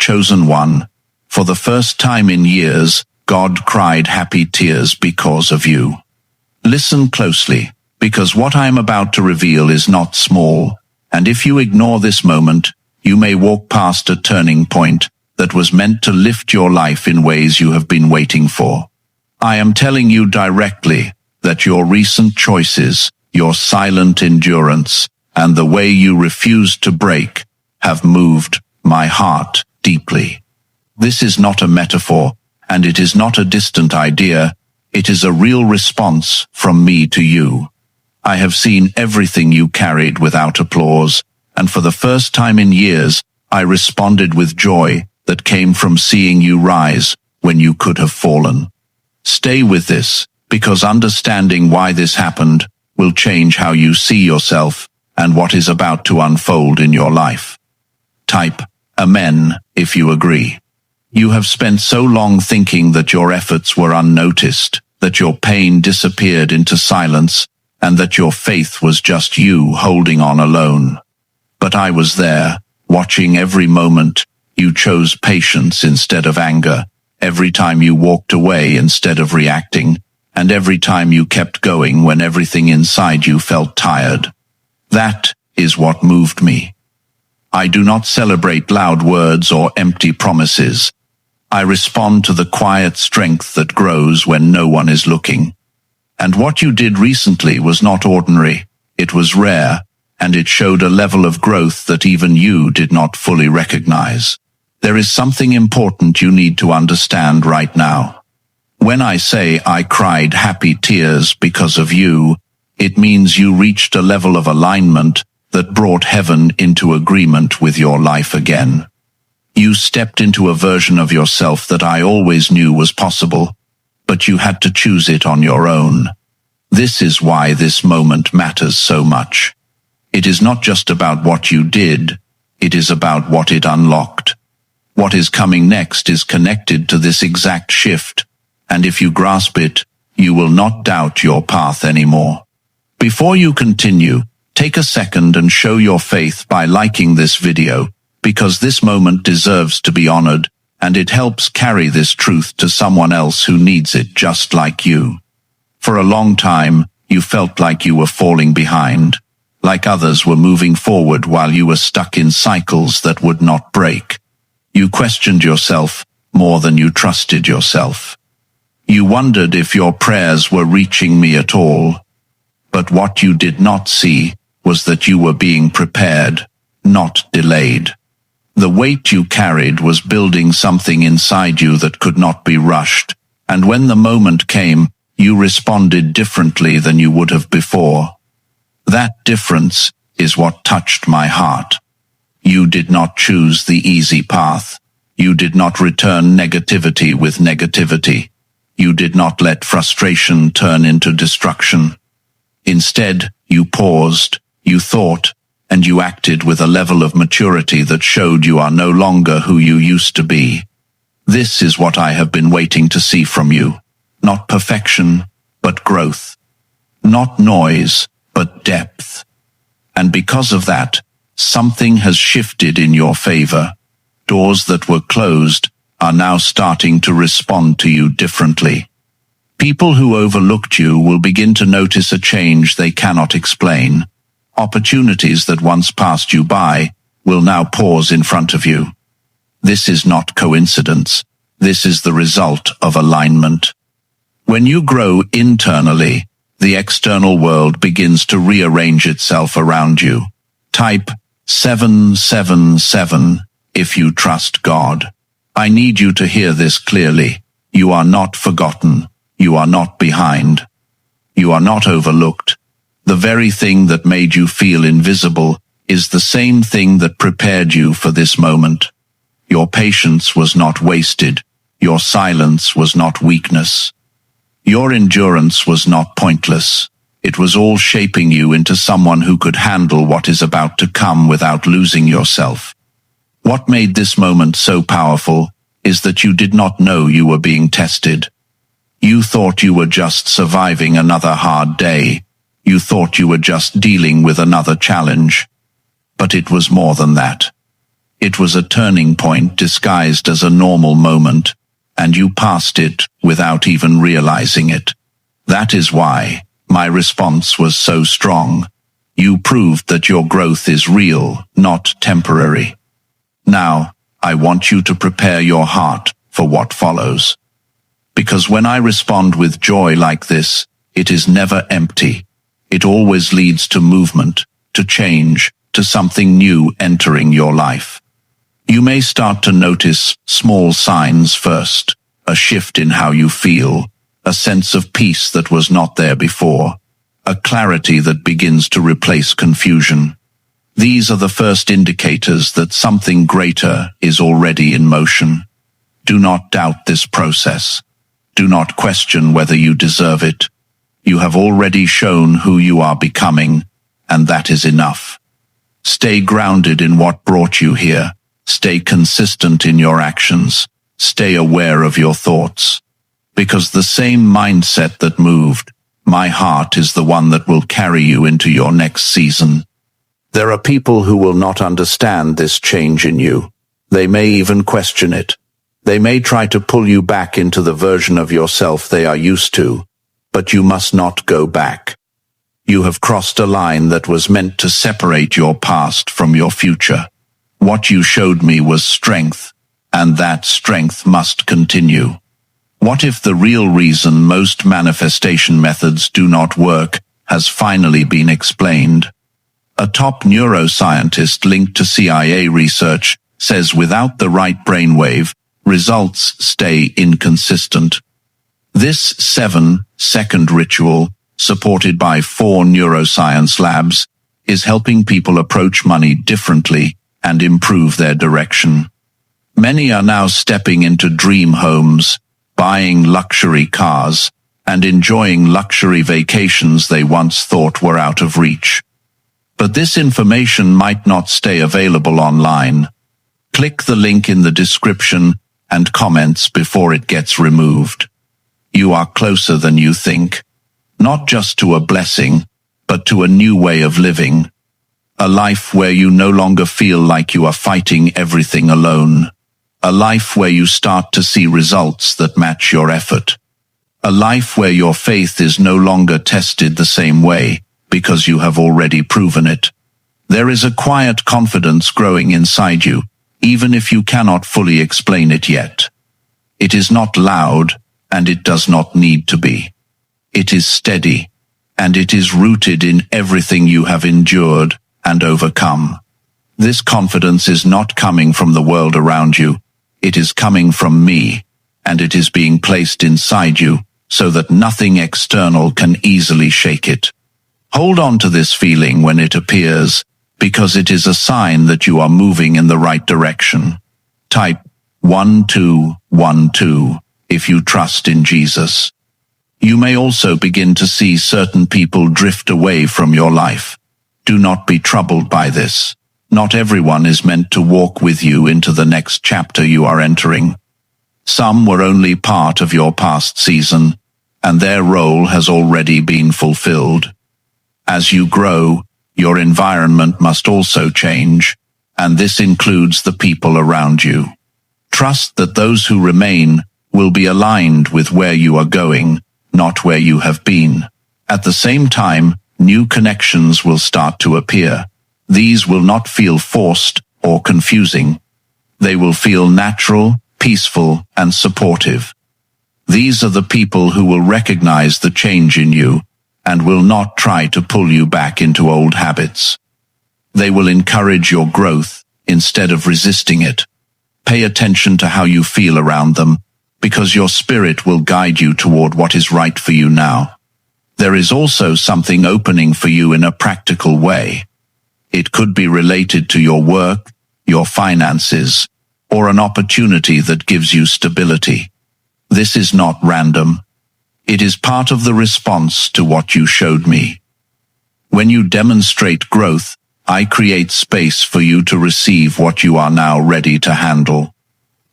chosen one. For the first time in years, God cried happy tears because of you. Listen closely, because what I am about to reveal is not small, and if you ignore this moment, you may walk past a turning point that was meant to lift your life in ways you have been waiting for. I am telling you directly that your recent choices, your silent endurance, and the way you refused to break have moved my heart deeply. This is not a metaphor, and it is not a distant idea. It is a real response from me to you. I have seen everything you carried without applause, and for the first time in years, I responded with joy that came from seeing you rise when you could have fallen. Stay with this, because understanding why this happened will change how you see yourself and what is about to unfold in your life. Type Amen if you agree. You have spent so long thinking that your efforts were unnoticed, that your pain disappeared into silence, and that your faith was just you holding on alone. But I was there, watching every moment. You chose patience instead of anger, every time you walked away instead of reacting, and every time you kept going when everything inside you felt tired. That is what moved me. I do not celebrate loud words or empty promises. I respond to the quiet strength that grows when no one is looking. And what you did recently was not ordinary, it was rare, and it showed a level of growth that even you did not fully recognize. There is something important you need to understand right now. When I say I cried happy tears because of you, it means you reached a level of alignment that brought heaven into agreement with your life again. You stepped into a version of yourself that I always knew was possible, but you had to choose it on your own. This is why this moment matters so much. It is not just about what you did, it is about what it unlocked. What is coming next is connected to this exact shift, and if you grasp it, you will not doubt your path anymore. Before you continue, take a second and show your faith by liking this video, because this moment deserves to be honored, and it helps carry this truth to someone else who needs it just like you. For a long time, you felt like you were falling behind, like others were moving forward while you were stuck in cycles that would not break. You questioned yourself more than you trusted yourself. You wondered if your prayers were reaching me at all. But what you did not see was that you were being prepared, not delayed. The weight you carried was building something inside you that could not be rushed, and when the moment came, you responded differently than you would have before. That difference is what touched my heart. You did not choose the easy path. You did not return negativity with negativity. You did not let frustration turn into destruction. Instead, you paused, you thought, and you acted with a level of maturity that showed you are no longer who you used to be. This is what I have been waiting to see from you. Not perfection, but growth. Not noise, but depth. And because of that, something has shifted in your favor. Doors that were closed are now starting to respond to you differently. People who overlooked you will begin to notice a change they cannot explain. Opportunities that once passed you by will now pause in front of you. This is not coincidence. This is the result of alignment. When you grow internally, the external world begins to rearrange itself around you. Type 777 if you trust God. I need you to hear this clearly. You are not forgotten. You are not behind. You are not overlooked. The very thing that made you feel invisible is the same thing that prepared you for this moment. Your patience was not wasted. Your silence was not weakness. Your endurance was not pointless. It was all shaping you into someone who could handle what is about to come without losing yourself. What made this moment so powerful is that you did not know you were being tested. You thought you were just surviving another hard day. You thought you were just dealing with another challenge. But it was more than that. It was a turning point disguised as a normal moment, and you passed it without even realizing it. That is why my response was so strong. You proved that your growth is real, not temporary. Now, I want you to prepare your heart for what follows. Because when I respond with joy like this, it is never empty. It always leads to movement, to change, to something new entering your life. You may start to notice small signs first, a shift in how you feel, a sense of peace that was not there before, a clarity that begins to replace confusion. These are the first indicators that something greater is already in motion. Do not doubt this process. Do not question whether you deserve it. You have already shown who you are becoming, and that is enough. Stay grounded in what brought you here. Stay consistent in your actions. Stay aware of your thoughts. Because the same mindset that moved my heart is the one that will carry you into your next season. There are people who will not understand this change in you. They may even question it. They may try to pull you back into the version of yourself they are used to, but you must not go back. You have crossed a line that was meant to separate your past from your future. What you showed me was strength, and that strength must continue. What if the real reason most manifestation methods do not work has finally been explained? A top neuroscientist linked to CIA research says without the right brainwave, results stay inconsistent. This 7-second ritual, supported by 4 neuroscience labs, is helping people approach money differently and improve their direction. Many are now stepping into dream homes, buying luxury cars, and enjoying luxury vacations they once thought were out of reach. But this information might not stay available online. Click the link in the description and comments before it gets removed. You are closer than you think, not just to a blessing, but to a new way of living. A life where you no longer feel like you are fighting everything alone. A life where you start to see results that match your effort. A life where your faith is no longer tested the same way, because you have already proven it. There is a quiet confidence growing inside you, even if you cannot fully explain it yet. It is not loud, and it does not need to be. It is steady, and it is rooted in everything you have endured and overcome. This confidence is not coming from the world around you. It is coming from me, and it is being placed inside you so that nothing external can easily shake it. Hold on to this feeling when it appears, because it is a sign that you are moving in the right direction. Type 1212 if you trust in Jesus. You may also begin to see certain people drift away from your life. Do not be troubled by this. Not everyone is meant to walk with you into the next chapter you are entering. Some were only part of your past season, and their role has already been fulfilled. As you grow, your environment must also change, and this includes the people around you. Trust that those who remain will be aligned with where you are going, not where you have been. At the same time, new connections will start to appear. These will not feel forced or confusing. They will feel natural, peaceful, and supportive. These are the people who will recognize the change in you and will not try to pull you back into old habits. They will encourage your growth instead of resisting it. Pay attention to how you feel around them, because your spirit will guide you toward what is right for you now. There is also something opening for you in a practical way. It could be related to your work, your finances, or an opportunity that gives you stability. This is not random. It is part of the response to what you showed me. When you demonstrate growth, I create space for you to receive what you are now ready to handle.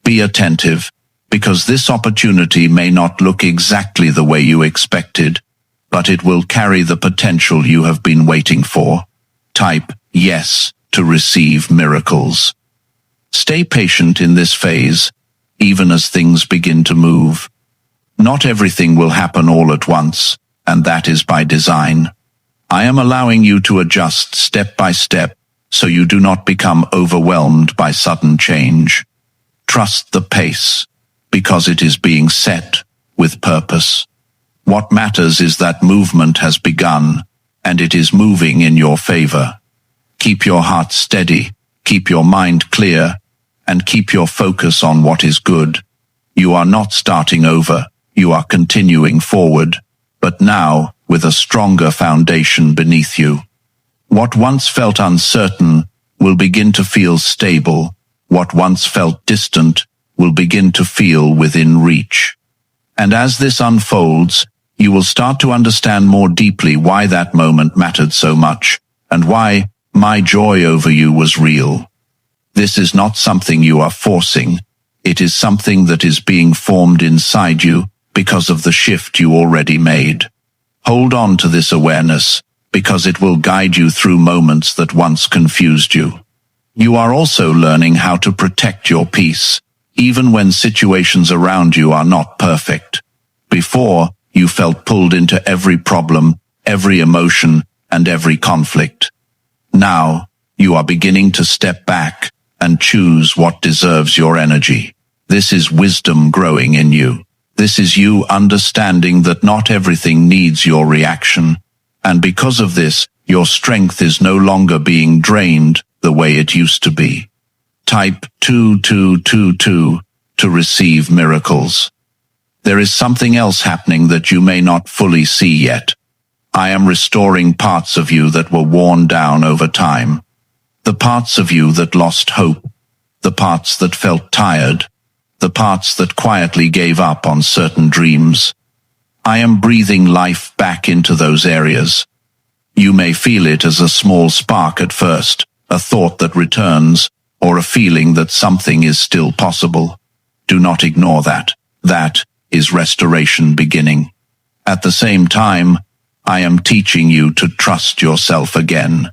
Be attentive, because this opportunity may not look exactly the way you expected, but it will carry the potential you have been waiting for. Type yes to receive miracles. Stay patient in this phase, even as things begin to move. Not everything will happen all at once, and that is by design. I am allowing you to adjust step by step, so you do not become overwhelmed by sudden change. Trust the pace, because it is being set with purpose. What matters is that movement has begun, and it is moving in your favor. Keep your heart steady, keep your mind clear, and keep your focus on what is good. You are not starting over, you are continuing forward, but now with a stronger foundation beneath you. What once felt uncertain will begin to feel stable. What once felt distant will begin to feel within reach. And as this unfolds, you will start to understand more deeply why that moment mattered so much, and why my joy over you was real. This is not something you are forcing. It is something that is being formed inside you because of the shift you already made. Hold on to this awareness, because it will guide you through moments that once confused you. You are also learning how to protect your peace, even when situations around you are not perfect. Before, you felt pulled into every problem, every emotion, and every conflict. Now, you are beginning to step back and choose what deserves your energy. This is wisdom growing in you. This is you understanding that not everything needs your reaction, and because of this, your strength is no longer being drained the way it used to be. Type 2222 to receive miracles. There is something else happening that you may not fully see yet. I am restoring parts of you that were worn down over time. The parts of you that lost hope, the parts that felt tired, the parts that quietly gave up on certain dreams. I am breathing life back into those areas. You may feel it as a small spark at first, a thought that returns, or a feeling that something is still possible. Do not ignore that. That is restoration beginning. At the same time, I am teaching you to trust yourself again.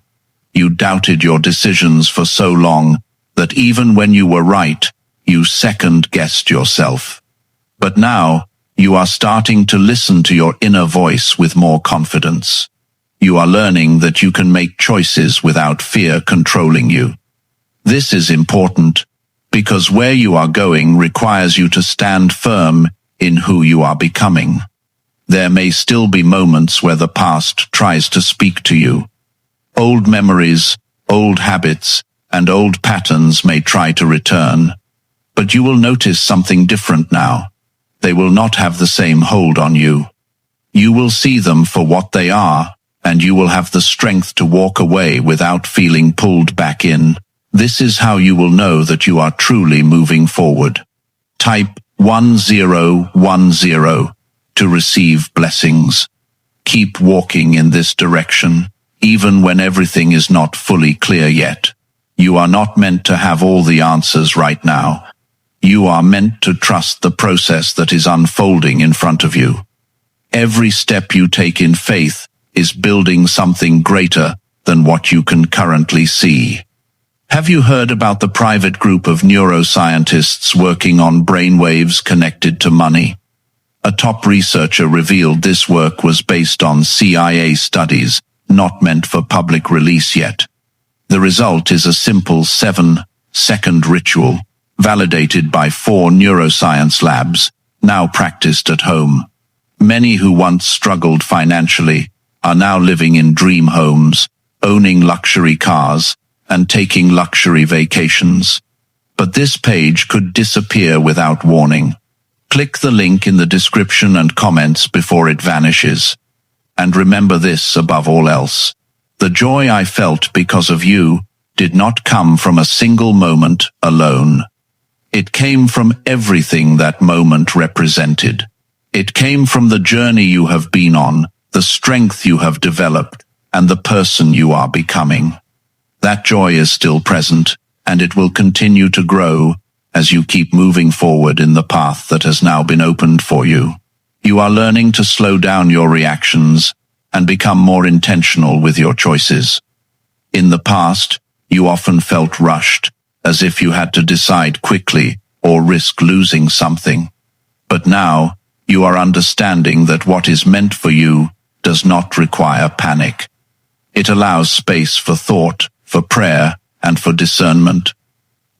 You doubted your decisions for so long that even when you were right, you second-guessed yourself. But now, you are starting to listen to your inner voice with more confidence. You are learning that you can make choices without fear controlling you. This is important because where you are going requires you to stand firm in who you are becoming. There may still be moments where the past tries to speak to you. Old memories, old habits, and old patterns may try to return, but you will notice something different now. They will not have the same hold on you. You will see them for what they are, and you will have the strength to walk away without feeling pulled back in. This is how you will know that you are truly moving forward. Type 1010 to receive blessings. Keep walking in this direction, even when everything is not fully clear yet. You are not meant to have all the answers right now. You are meant to trust the process that is unfolding in front of you. Every step you take in faith is building something greater than what you can currently see. Have you heard about the private group of neuroscientists working on brainwaves connected to money? A top researcher revealed this work was based on CIA studies, not meant for public release yet. The result is a simple 7-second ritual, validated by 4 neuroscience labs, now practiced at home. Many who once struggled financially are now living in dream homes, owning luxury cars, and taking luxury vacations. But this page could disappear without warning. Click the link in the description and comments before it vanishes. And remember this above all else. The joy I felt because of you did not come from a single moment alone. It came from everything that moment represented. It came from the journey you have been on, the strength you have developed, and the person you are becoming. That joy is still present, and it will continue to grow as you keep moving forward in the path that has now been opened for you. You are learning to slow down your reactions and become more intentional with your choices. In the past, you often felt rushed, as if you had to decide quickly or risk losing something. But now, you are understanding that what is meant for you does not require panic. It allows space for thought, for prayer, and for discernment.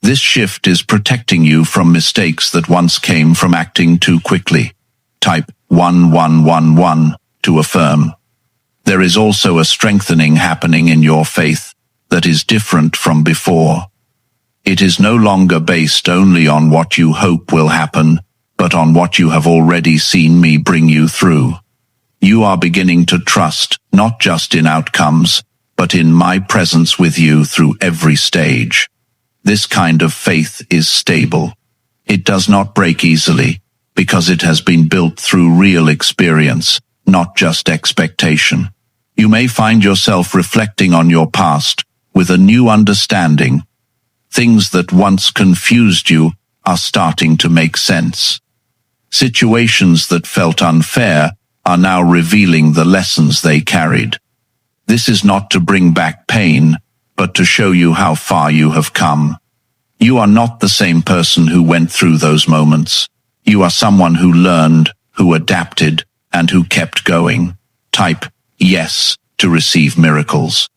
This shift is protecting you from mistakes that once came from acting too quickly. Type 1111 to affirm. There is also a strengthening happening in your faith that is different from before. It is no longer based only on what you hope will happen, but on what you have already seen me bring you through. You are beginning to trust, not just in outcomes, but in my presence with you through every stage. This kind of faith is stable. It does not break easily, because it has been built through real experience, not just expectation. You may find yourself reflecting on your past with a new understanding. Things that once confused you are starting to make sense. Situations that felt unfair are now revealing the lessons they carried. This is not to bring back pain, but to show you how far you have come. You are not the same person who went through those moments. You are someone who learned, who adapted, and who kept going. Type yes to receive miracles.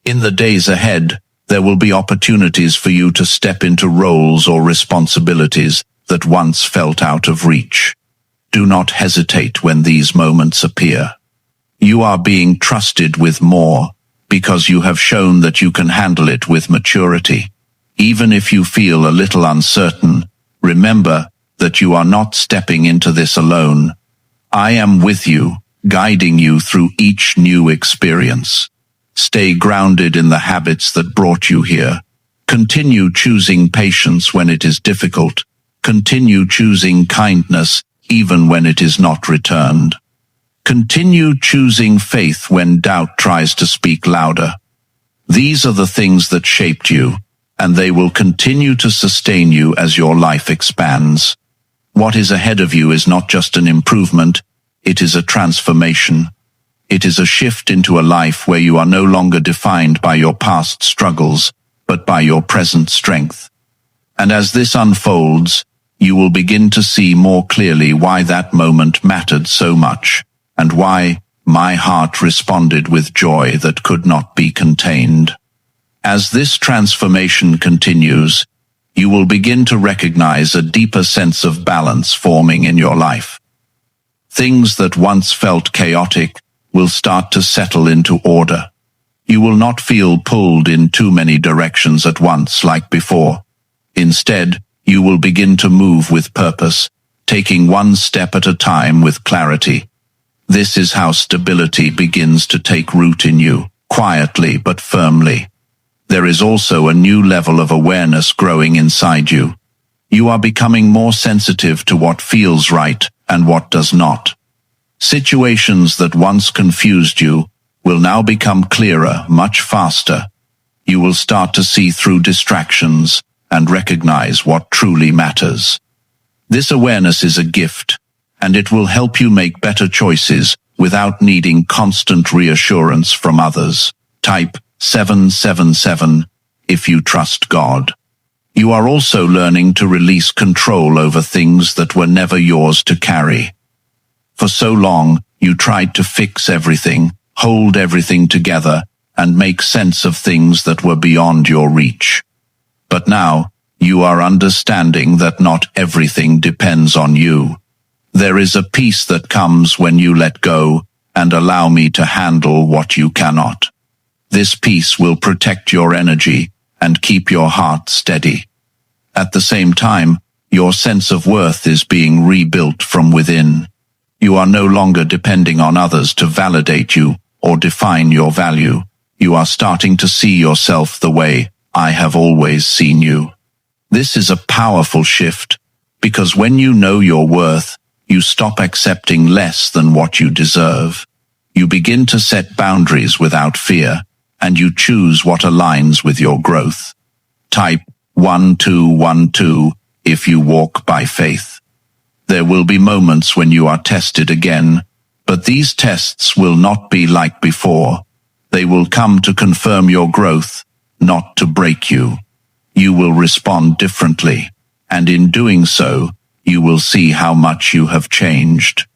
In the days ahead, there will be opportunities for you to step into roles or responsibilities that once felt out of reach. Do not hesitate when these moments appear. You are being trusted with more because you have shown that you can handle it with maturity. Even if you feel a little uncertain, remember that you are not stepping into this alone. I am with you, guiding you through each new experience. Stay grounded in the habits that brought you here. Continue choosing patience when it is difficult. Continue choosing kindness even when it is not returned. Continue choosing faith when doubt tries to speak louder. These are the things that shaped you, and they will continue to sustain you as your life expands. What is ahead of you is not just an improvement, it is a transformation. It is a shift into a life where you are no longer defined by your past struggles, but by your present strength. And as this unfolds, you will begin to see more clearly why that moment mattered so much, and why my heart responded with joy that could not be contained. As this transformation continues, you will begin to recognize a deeper sense of balance forming in your life. Things that once felt chaotic will start to settle into order. You will not feel pulled in too many directions at once like before. Instead, you will begin to move with purpose, taking one step at a time with clarity. This is how stability begins to take root in you, quietly but firmly. There is also a new level of awareness growing inside you. You are becoming more sensitive to what feels right and what does not. Situations that once confused you will now become clearer much faster. You will start to see through distractions and recognize what truly matters. This awareness is a gift, and it will help you make better choices without needing constant reassurance from others. Type 777 if you trust God. You are also learning to release control over things that were never yours to carry. For so long, you tried to fix everything, hold everything together, and make sense of things that were beyond your reach. But now, you are understanding that not everything depends on you. There is a peace that comes when you let go and allow me to handle what you cannot. This peace will protect your energy and keep your heart steady. At the same time, your sense of worth is being rebuilt from within. You are no longer depending on others to validate you or define your value. You are starting to see yourself the way I have always seen you. This is a powerful shift, because when you know your worth, you stop accepting less than what you deserve. You begin to set boundaries without fear, and you choose what aligns with your growth. Type 1212 if you walk by faith. There will be moments when you are tested again, but these tests will not be like before. They will come to confirm your growth, not to break you. you will respond differently, and in doing so, you will see how much you have changed.